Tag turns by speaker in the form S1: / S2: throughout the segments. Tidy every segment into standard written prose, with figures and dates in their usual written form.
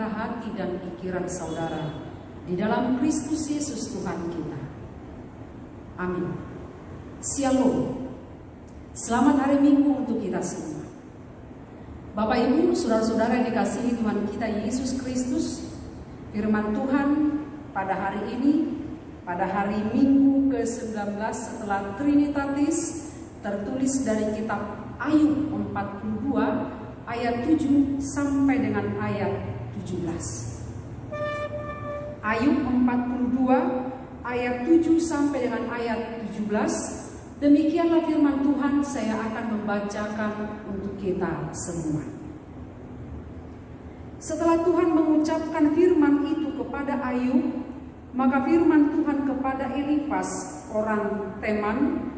S1: hati dan pikiran saudara di dalam Kristus Yesus Tuhan kita. Amin. Shalom. Selamat hari Minggu untuk kita semua. Bapak Ibu, saudara-saudara yang dikasihi Tuhan kita Yesus Kristus, firman Tuhan pada hari ini, pada hari Minggu ke-19 setelah Trinitatis, tertulis dari kitab Ayub 42 ayat 7 sampai dengan ayat 17. Ayub 42 ayat 7 sampai dengan ayat 17. Demikianlah firman Tuhan, saya akan membacakan untuk kita semua. Setelah Tuhan mengucapkan firman itu kepada Ayub, maka firman Tuhan kepada Elifas orang Teman,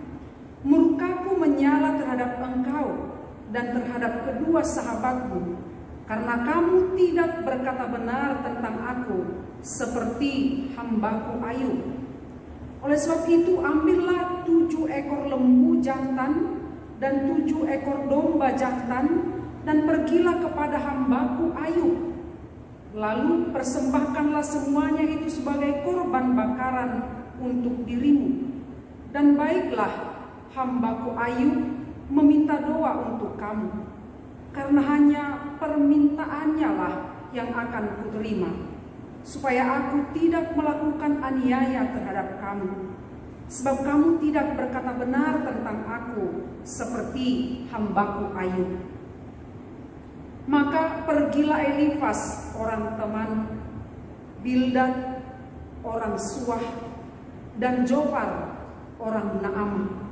S1: murkaku menyala terhadap engkau dan terhadap kedua sahabatmu, karena kamu tidak berkata benar tentang aku seperti hambaku Ayub. Oleh sebab itu ambillah 7 ekor lembu jantan dan 7 ekor domba jantan dan pergilah kepada hambaku Ayub. Lalu persembahkanlah semuanya itu sebagai korban bakaran untuk dirimu. Dan baiklah hambaku Ayub meminta doa untuk kamu, karena hanya permintaannya lah yang akan kuterima, supaya aku tidak melakukan aniaya terhadap kamu, sebab kamu tidak berkata benar tentang aku seperti hambaku Ayub. Maka pergilah Elifas orang Teman, Bildad orang Suah, dan Jofar orang Naamah.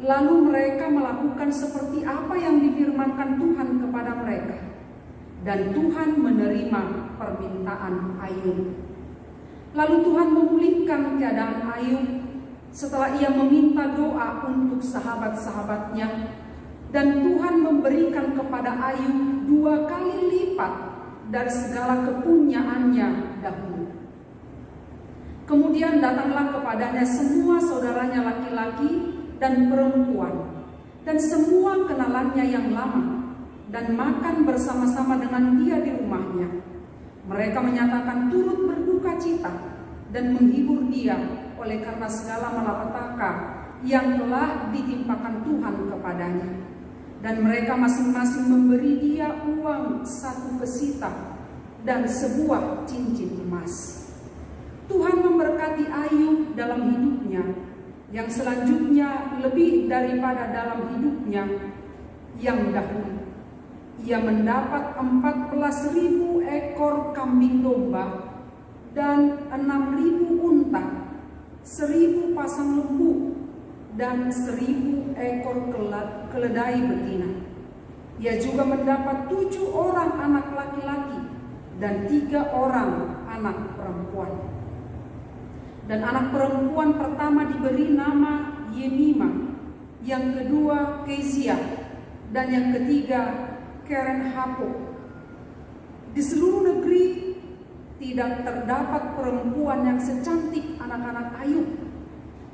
S1: Lalu mereka melakukan seperti apa yang difirmankan Tuhan kepada mereka, dan Tuhan menerima permintaan Ayub. Lalu Tuhan memulihkan keadaan Ayub setelah ia meminta doa untuk sahabat-sahabatnya, dan Tuhan memberikan kepada Ayub 2 kali lipat dari segala kepunyaannya dahulu. Kemudian datanglah kepadanya semua saudaranya laki-laki dan perempuan, dan semua kenalannya yang lama, dan makan bersama-sama dengan dia di rumahnya. Mereka menyatakan turut berduka cita dan menghibur dia oleh karena segala malapetaka yang telah ditimpakan Tuhan kepadanya. Dan mereka masing-masing memberi dia uang 1 pesita dan sebuah cincin emas. Tuhan memberkati Ayub dalam hidupnya, yang selanjutnya lebih daripada dalam hidupnya yang dahulu. Ia mendapat 14.000 ekor kambing domba dan 6.000 unta, 1.000 pasang lembu dan 1.000 ekor keledai betina. Ia juga mendapat 7 orang anak laki-laki dan 3 orang anak perempuan. Dan anak perempuan pertama diberi nama Yemima, yang kedua Kezia, dan yang ketiga Keren Hapuk. Di seluruh negeri tidak terdapat perempuan yang secantik anak-anak Ayub,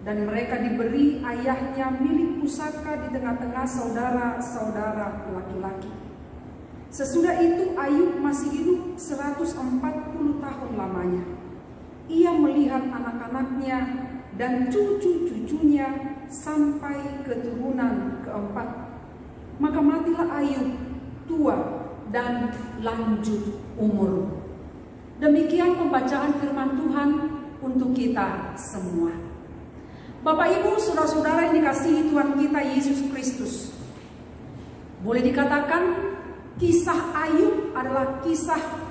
S1: dan mereka diberi ayahnya milik pusaka di tengah-tengah saudara-saudara laki-laki. Sesudah itu Ayub masih hidup 140 tahun lamanya. Ia melihat anak-anaknya dan cucu-cucunya sampai keturunan keempat. Maka matilah Ayub tua dan lanjut umur. Demikian pembacaan firman Tuhan untuk kita semua. Bapak Ibu, saudara-saudara yang dikasihi Tuhan kita Yesus Kristus, boleh dikatakan kisah Ayub adalah kisah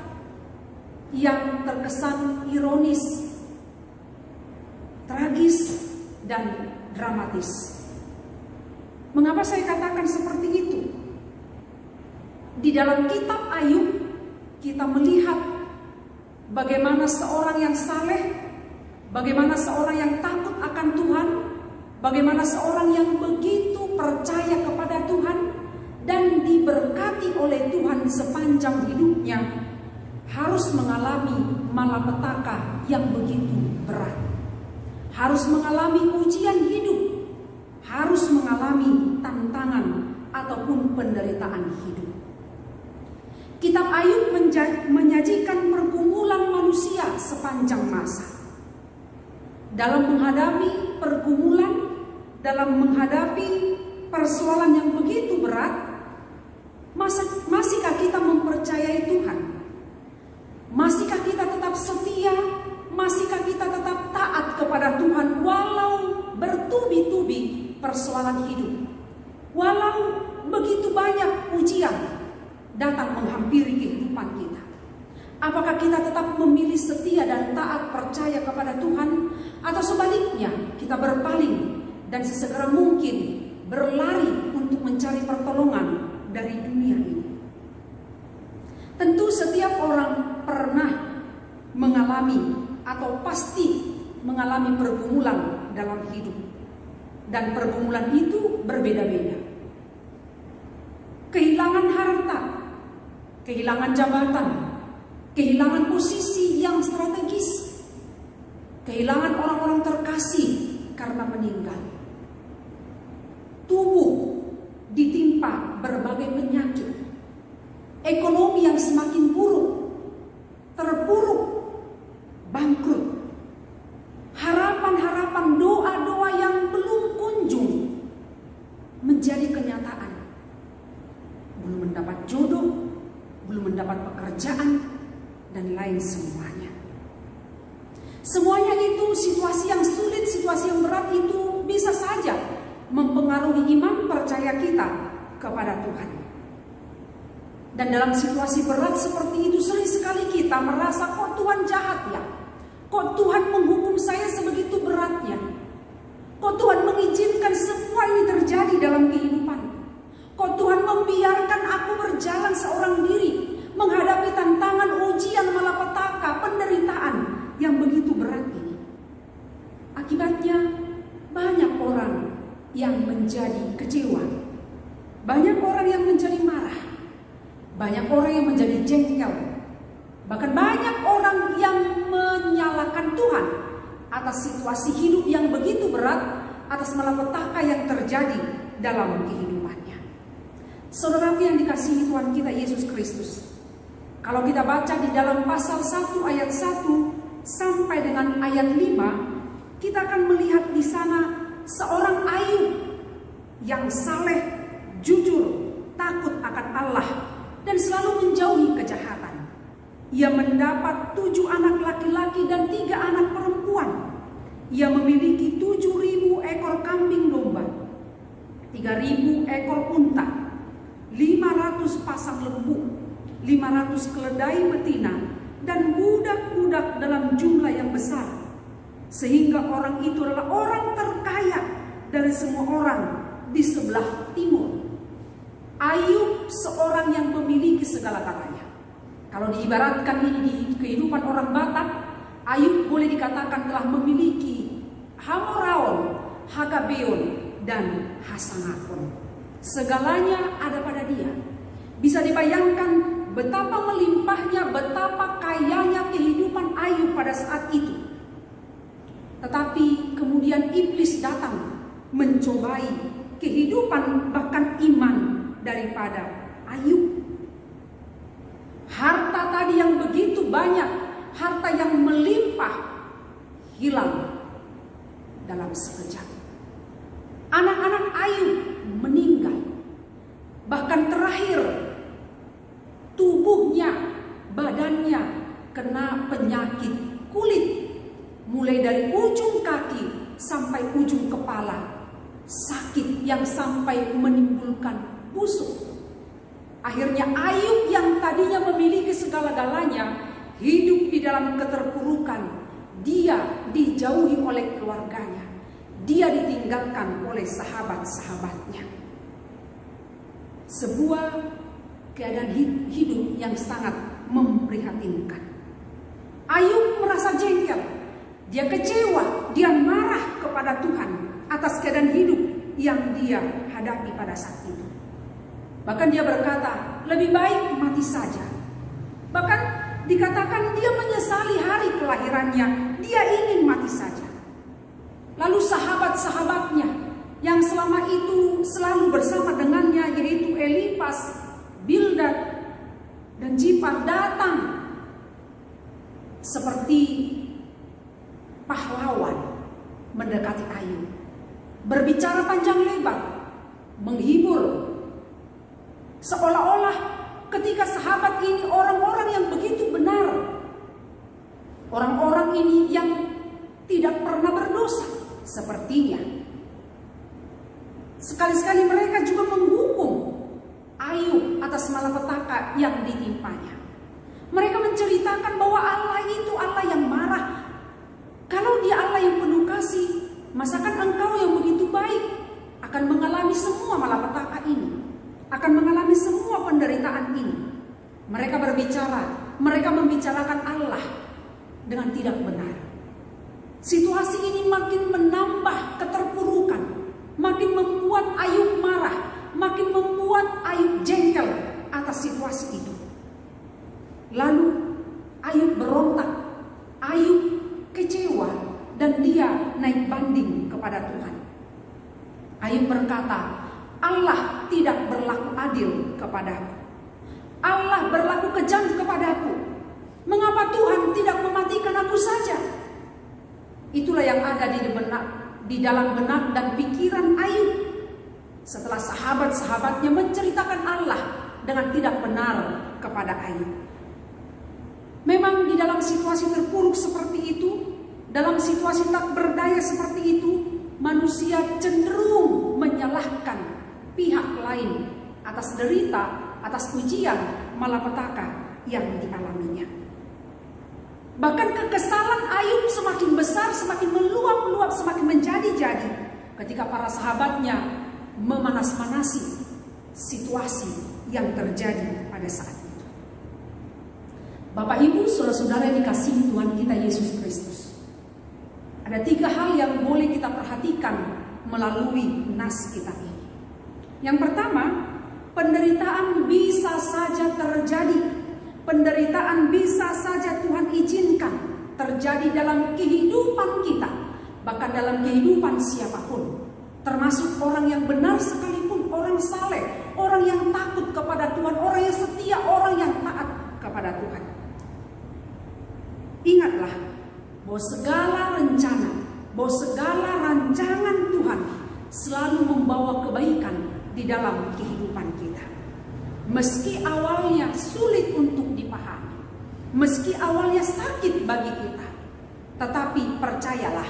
S1: yang terkesan ironis, tragis, dan dramatis. Mengapa saya katakan seperti itu? Di dalam kitab Ayub kita melihat bagaimana seorang yang saleh, bagaimana seorang yang takut akan Tuhan, bagaimana seorang yang begitu percaya kepada Tuhan dan diberkati oleh Tuhan sepanjang hidupnya, harus mengalami malapetaka yang begitu berat, harus mengalami ujian hidup, harus mengalami tantangan ataupun penderitaan hidup. Kitab Ayub menyajikan pergumulan manusia sepanjang masa. Dalam menghadapi pergumulan, dalam menghadapi persoalan yang begitu berat, masihkah kita mempercayai Tuhan? Masihkah kita tetap setia? Masihkah kita tetap taat kepada Tuhan walau bertubi-tubi persoalan hidup? Walau begitu banyak ujian datang menghampiri kehidupan kita. Apakah kita tetap memilih setia dan taat percaya kepada Tuhan? Atau sebaliknya kita berpaling dan sesegera mungkin berlari untuk mencari pertolongan dari dunia ini? Tentu setiap orang pernah mengalami atau pasti mengalami pergumulan dalam hidup. Dan pergumulan itu berbeda-beda. Kehilangan harta, kehilangan jabatan, kehilangan posisi yang strategis, kehilangan orang-orang terkasih karena meninggal. Tubuh ditimpa berbagai penyakit, ekonomi yang semakin buruk, terpuruk, bangkrut. Harapan-harapan, doa-doa yang belum kunjung menjadi kenyataan. Belum mendapat jodoh, belum mendapat pekerjaan, dan lain semuanya. Semuanya itu situasi yang sulit, situasi yang berat itu bisa saja mempengaruhi iman percaya kita kepada Tuhan. Dan dalam situasi berat seperti itu sering sekali kita merasa, kok Tuhan jahat ya? Kok Tuhan menghukum saya sebegitu beratnya? Kok Tuhan mengizinkan semua ini terjadi dalam kehidupan? Kok Tuhan membiarkan aku berjalan seorang diri menghadapi tantangan, ujian, malapetaka, penderitaan yang begitu berat ini? Akibatnya banyak orang yang menjadi kecewa, banyak orang yang menjadi marah, banyak orang yang menjadi jengkel, bahkan banyak orang yang menyalahkan Tuhan atas situasi hidup yang begitu berat, atas malapetaka yang terjadi dalam kehidupannya. Saudaraku yang dikasihi Tuhan kita Yesus Kristus, kalau kita baca di dalam pasal 1 ayat 1 sampai dengan ayat 5, kita akan melihat di sana seorang Ayub yang saleh, jujur, takut akan Allah, dan selalu menjauhi kejahatan. Ia mendapat 7 anak laki-laki dan 3 anak perempuan. Ia memiliki 7.000 ekor kambing domba, 3.000 ekor unta, 500 pasang lembu, 500 keledai betina, dan budak-budak dalam jumlah yang besar. Sehingga orang itu adalah orang terkaya dari semua orang di sebelah timur. Ayub seorang yang memiliki segala-galanya. Kalau diibaratkan ini di kehidupan orang Batak, Ayub boleh dikatakan telah memiliki Hamoraon, Hagabeon, dan Hasanakon. Segalanya ada pada dia. Bisa dibayangkan betapa melimpahnya, betapa kayanya kehidupan Ayub pada saat itu. Tetapi kemudian iblis datang mencobai kehidupan bahkan iman daripada Ayub. Harta tadi yang begitu banyak, harta yang melimpah, hilang dalam sekejap. Anak-anak Ayub meninggal. Bahkan terakhir, tubuhnya, badannya kena penyakit kulit. Mulai dari ujung kaki sampai ujung kepala. Sakit yang sampai menimbulkan busuk. Akhirnya Ayub yang tadinya memiliki segala-galanya hidup di dalam keterpurukan. Dia dijauhi oleh keluarganya. Dia ditinggalkan oleh sahabat-sahabatnya. Sebuah keadaan hidup yang sangat memprihatinkan. Ayub merasa jengkel. Dia kecewa, dia marah kepada Tuhan atas keadaan hidup yang dia hadapi pada saat itu. Bahkan dia berkata, lebih baik mati saja. Bahkan dikatakan dia menyesali hari kelahirannya, dia ingin mati saja. Lalu sahabat-sahabatnya yang selama itu selalu bersama dengannya, yaitu Elifas, Bildad, Dan Zifar datang seperti pahlawan mendekati Ayub, berbicara panjang lebar, menghibur, seolah-olah ketika sahabat ini orang-orang yang begitu benar, orang-orang ini yang tidak pernah berdosa sepertinya. Sekali-sekali mereka juga menghukum Ayub atas malapetaka yang ditimpanya. Mereka menceritakan bahwa Allah itu Allah yang marah. Kalau Dia Allah yang penuh kasih, masakan engkau yang begitu baik akan mengalami semua malapetaka ini, akan mengalami semua penderitaan ini. Mereka berbicara, mereka membicarakan Allah dengan tidak benar. Situasi ini makin menambah keterpurukan, makin membuat Ayub marah, makin membuat Ayub jengkel atas situasi itu. Lalu Ayub berontak, Ayub kecewa, dan dia naik banding kepada Tuhan. Ayub berkata, Allah tidak berlaku adil kepadaku, Allah berlaku kejam kepadaku. Mengapa Tuhan tidak mematikan aku saja? Itulah yang ada di dalam benak dan pikiran Ayub setelah sahabat-sahabatnya menceritakan Allah dengan tidak benar kepada Ayub. Memang di dalam situasi terpuruk seperti itu, dalam situasi tak berdaya seperti itu, manusia cenderung menyalahkan pihak lain atas derita, atas ujian, malapetaka yang dialaminya. Bahkan kekesalan Ayub semakin besar, semakin meluap-luap, semakin menjadi-jadi ketika para sahabatnya memanas-manasi situasi yang terjadi pada saat itu. Bapak Ibu, saudara-saudara yang dikasihi Tuhan kita Yesus Kristus, ada 3 hal yang boleh kita perhatikan melalui nas kita ini. Yang pertama, penderitaan bisa saja terjadi. Penderitaan bisa saja Tuhan izinkan terjadi dalam kehidupan kita, bahkan dalam kehidupan siapapun, termasuk orang yang benar sekalipun, orang saleh, orang yang takut kepada Tuhan, orang yang setia, orang yang taat kepada Tuhan. Ingatlah bahwa segala rencana, bahwa segala rancangan Tuhan selalu membawa kebaikan di dalam kehidupan kita. Meski awalnya sulit untuk dipahami, meski awalnya sakit bagi kita, tetapi percayalah,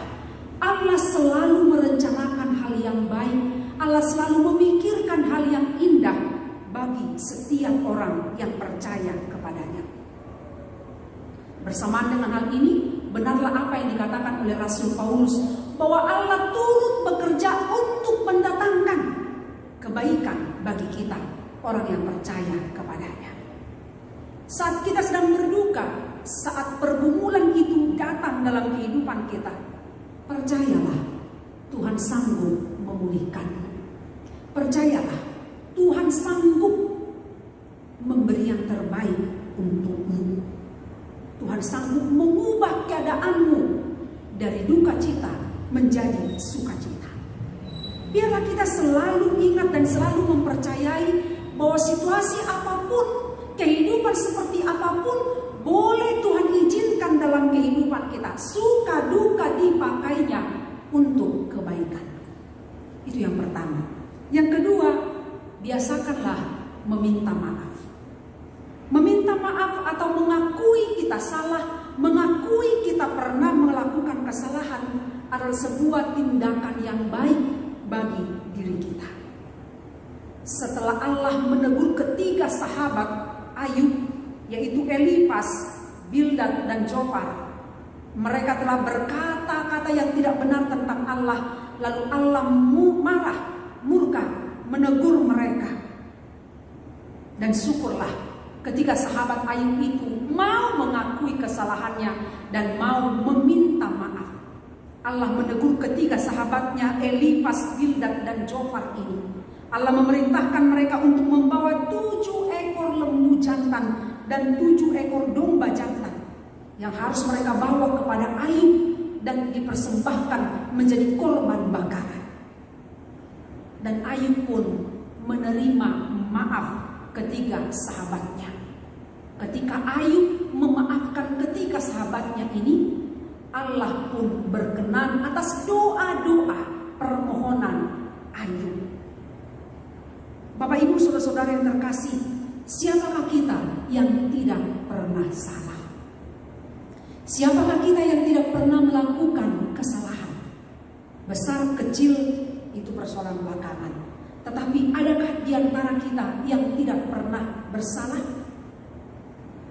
S1: Allah selalu merencanakan hal yang baik, Allah selalu memikirkan hal yang indah bagi setiap orang yang percaya kepadanya. Bersamaan dengan hal ini, benarlah apa yang dikatakan oleh Rasul Paulus, bahwa Allah turut bekerja untuk mendatangkan kebaikan bagi kita, orang yang percaya kepadanya. Saat kita sedang berduka, saat pergumulan itu datang dalam kehidupan kita, percayalah, Tuhan sanggup memulihkan. Percayalah, Tuhan sanggup memberi yang terbaik untukmu. Tuhan sanggup mengubah keadaanmu dari duka cita menjadi sukacita. Biarlah kita selalu ingat dan selalu mempercayai bahwa situasi apapun, kehidupan seperti apapun, boleh Tuhan izinkan dalam kehidupan kita. Suka duka dipakainya untuk kebaikan. Itu yang pertama. Yang kedua, biasakanlah meminta maaf. Meminta maaf atau mengakui kita salah, mengakui kita pernah melakukan kesalahan adalah sebuah tindakan yang baik bagi diri kita. Setelah Allah menegur ketiga sahabat Ayub, yaitu Elifas, Bildad, dan Zofar, mereka telah berkata-kata yang tidak benar tentang Allah. Lalu Allah marah, murka, menegur mereka. Dan syukurlah ketika sahabat Ayub itu mau mengakui kesalahannya dan mau meminta maaf. Allah menegur ketiga sahabatnya Elifas, Bildad, dan Zofar ini. Allah memerintahkan mereka untuk membawa 7 ekor lembu jantan dan 7 ekor domba jantan yang harus mereka bawa kepada Ayub dan dipersembahkan menjadi korban bakaran. Dan Ayub pun menerima maaf ketiga sahabatnya.
S2: Ketika Ayub memaafkan ketiga sahabatnya ini, Allah pun berkenan atas doa-doa permohonan Ayub. Bapak Ibu saudara-saudara yang terkasih, siapakah kita yang tidak pernah salah? Siapakah kita yang tidak pernah melakukan kesalahan? Besar kecil itu persoalan belakangan. Tetapi adakah di antara kita yang tidak pernah bersalah?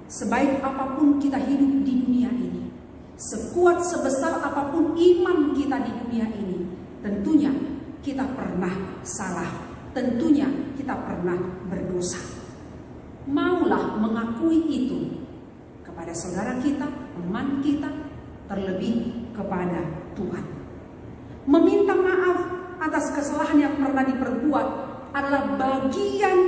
S2: Sebaik apapun kita hidup di dunia ini, sekuat sebesar apapun iman kita di dunia ini, tentunya kita pernah salah. Tentunya kita pernah berdosa. Maulah mengakui itu kepada saudara kita, teman kita, terlebih kepada Tuhan. Meminta maaf atas kesalahan yang pernah diperbuat adalah bagian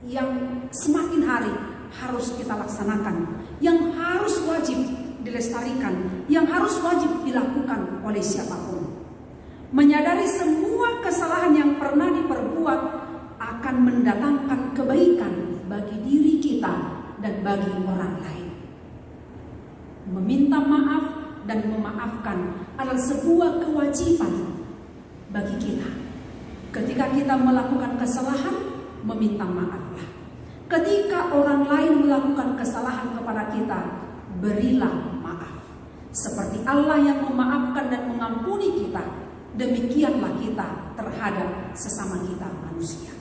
S2: yang semakin hari harus kita laksanakan, yang harus wajib dilestarikan, yang harus wajib dilakukan oleh siapapun. Menyadari semua kesalahan yang pernah diperbuat akan mendatangkan kebaikan bagi diri kita dan bagi orang lain. Meminta maaf dan memaafkan adalah sebuah kewajiban bagi kita. Ketika kita melakukan kesalahan, meminta maaflah. Ketika orang lain melakukan kesalahan kepada kita, berilah maaf. Seperti Allah yang memaafkan dan mengampuni kita, demikianlah kita terhadap sesama kita manusia.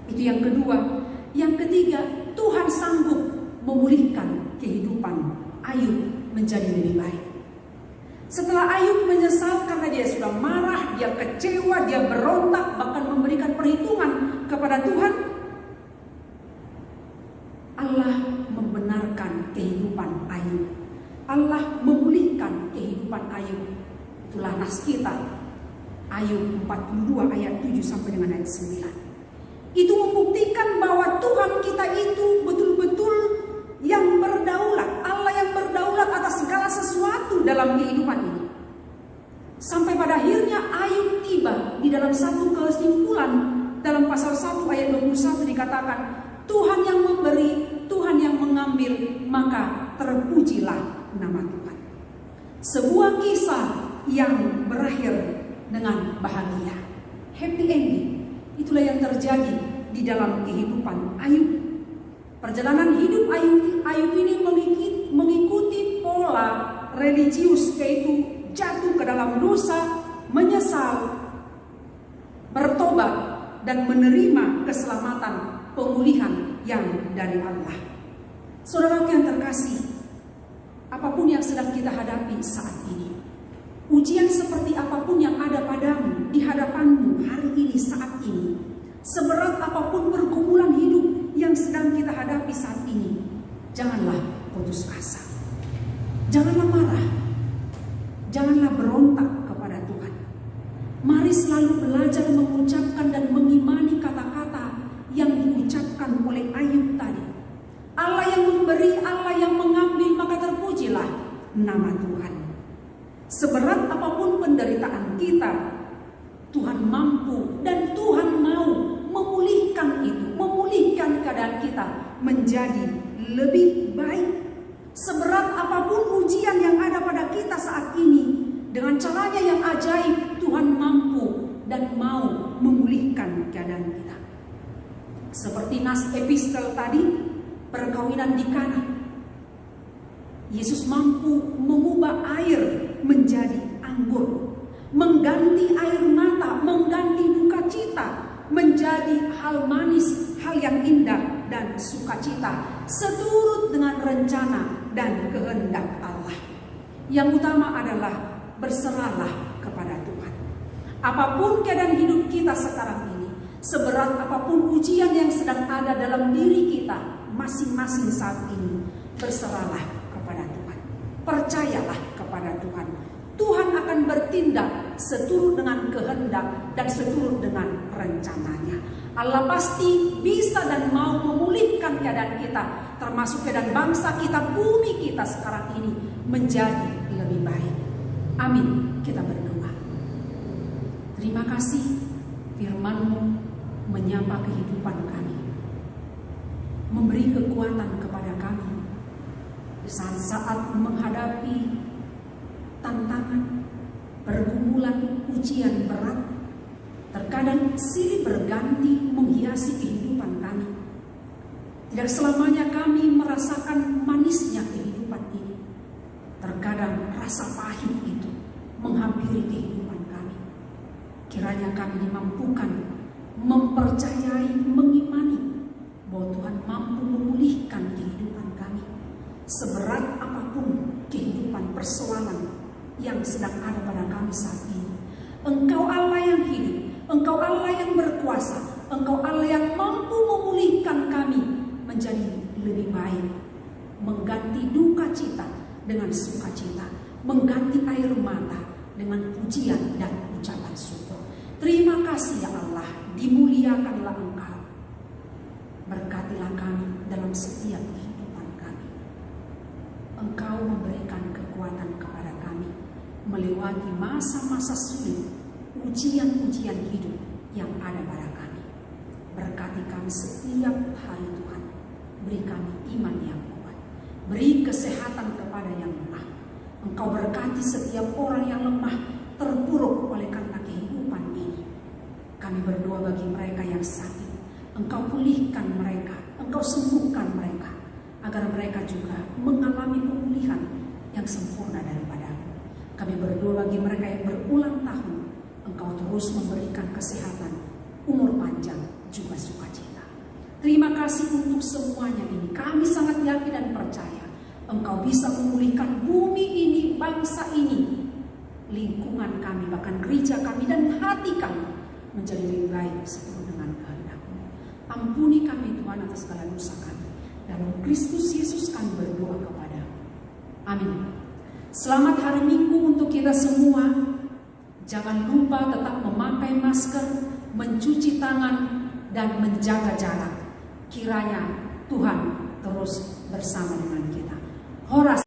S2: Itu yang kedua. Yang ketiga, Tuhan sanggup memulihkan kehidupan Ayub menjadi lebih baik. Setelah Ayub menyesal karena dia sudah marah, dia kecewa, dia berontak, bahkan memberikan perhitungan kepada Tuhan, Allah membenarkan kehidupan Ayub. Allah memulihkan kehidupan Ayub. Itulah nas kita, Ayub 42 ayat 7 sampai dengan ayat 9. Itu membuktikan bahwa Tuhan kita itu betul-betul yang berdaulat, Allah yang berdaulat atas segala sesuatu dalam kehidupan ini. Sampai pada akhirnya Ayub tiba di dalam satu kesimpulan. Dalam pasal 1 ayat 21 dikatakan, Tuhan yang memberi, Tuhan yang mengambil, maka terpujilah nama Tuhan. Sebuah kisah yang berakhir dengan bahagia, happy ending. Itulah yang terjadi di dalam kehidupan Ayub. Perjalanan hidup Ayub ini mengikuti pola religius, yaitu jatuh ke dalam dosa, menyesal, bertobat, dan menerima keselamatan, pemulihan yang dari Allah. Saudara yang terkasih, apapun yang sedang kita hadapi saat ini, ujian seperti apapun yang ada padamu, di hadapanmu hari ini, saat ini, seberat apapun pergumulan hidup yang sedang kita hadapi saat ini, janganlah putus asa. Janganlah marah. Janganlah berontak kepada Tuhan. Mari selalu belajar mengucapkan dan mengimani kata-kata yang diucapkan oleh Ayub tadi. Allah yang memberi, Allah yang mengambil, maka terpujilah nama Tuhan. Seberat apapun penderitaan kita, Tuhan mampu dan Tuhan mau memulihkan itu, memulihkan keadaan kita menjadi lebih baik. Seberat apapun ujian yang ada pada kita saat ini, dengan caranya yang ajaib, Tuhan mampu dan mau memulihkan keadaan kita. Seperti nas epistel tadi, perkawinan di Kana. Yesus mampu mengubah air menjadi anggur, mengganti air mata, mengganti duka cita menjadi hal manis, hal yang indah dan sukacita, seturut dengan rencana dan kehendak Allah. Yang utama adalah berserahlah kepada Tuhan. Apapun keadaan hidup kita sekarang ini, seberat apapun ujian yang sedang ada dalam diri kita masing-masing saat ini, berserahlah kepada Tuhan. Percayalah kepada Tuhan. Tuhan akan bertindak seturut dengan kehendak dan seturut dengan rencananya. Allah pasti bisa dan mau memulihkan keadaan kita, termasuk keadaan bangsa kita, bumi kita sekarang ini menjadi lebih baik. Amin. Kita berdoa. Terima kasih firman-Mu menyapa kehidupan kami, memberi kekuatan kepada kepada kami di saat-saat menghadapi tantangan, pergumulan, ujian berat. Terkadang silih berganti menghiasi kehidupan kami. Tidak selamanya kami merasakan manisnya kehidupan ini. Terkadang rasa pahit itu menghampiri kehidupan kami. Kiranya kami dimampukan mempercayai, mengimani bahwa Tuhan mampu memulihkan kehidupan kami. Seberat apapun kehidupan persoalan yang sedang ada pada kami saat ini, Engkau Allah yang hidup, Engkau Allah yang berkuasa, Engkau Allah yang mampu memulihkan kami menjadi lebih baik, mengganti duka cita dengan sukacita, mengganti air mata dengan pujian dan ucapan syukur. Terima kasih ya Allah, dimuliakanlah Engkau. Berkatilah kami dalam setiap kehidupan kami. Engkau memberikan kekuatan kepada kami melewati masa-masa sulit, ujian-ujian hidup yang ada pada kami. Berkati kami setiap hari Tuhan. Beri kami iman yang kuat. Beri kesehatan kepada yang lemah. Engkau berkati setiap orang yang lemah, terpuruk oleh karena kehidupan ini. Kami berdoa bagi mereka yang sakit. Engkau pulihkan mereka, Engkau sembuhkan mereka, agar mereka juga mengalami pemulihan yang sempurna daripada-Mu. Kami berdoa bagi mereka yang berulang tahun, Engkau terus memberikan kesehatan, umur panjang, juga sukacita. Terima kasih untuk semuanya ini. Kami sangat yakin dan percaya Engkau bisa memulihkan bumi ini, bangsa ini, lingkungan kami, bahkan gereja kami dan hati kami menjadi lebih baik seturut dengan kehendak-Mu. Ampuni kami Tuhan atas segala dosa kami. Dalam Kristus Yesus kami berdoa kepada-Mu. Amin. Selamat hari Minggu untuk kita semua. Jangan lupa tetap memakai masker, mencuci tangan, dan menjaga jarak. Kiranya Tuhan terus bersama dengan kita. Horas.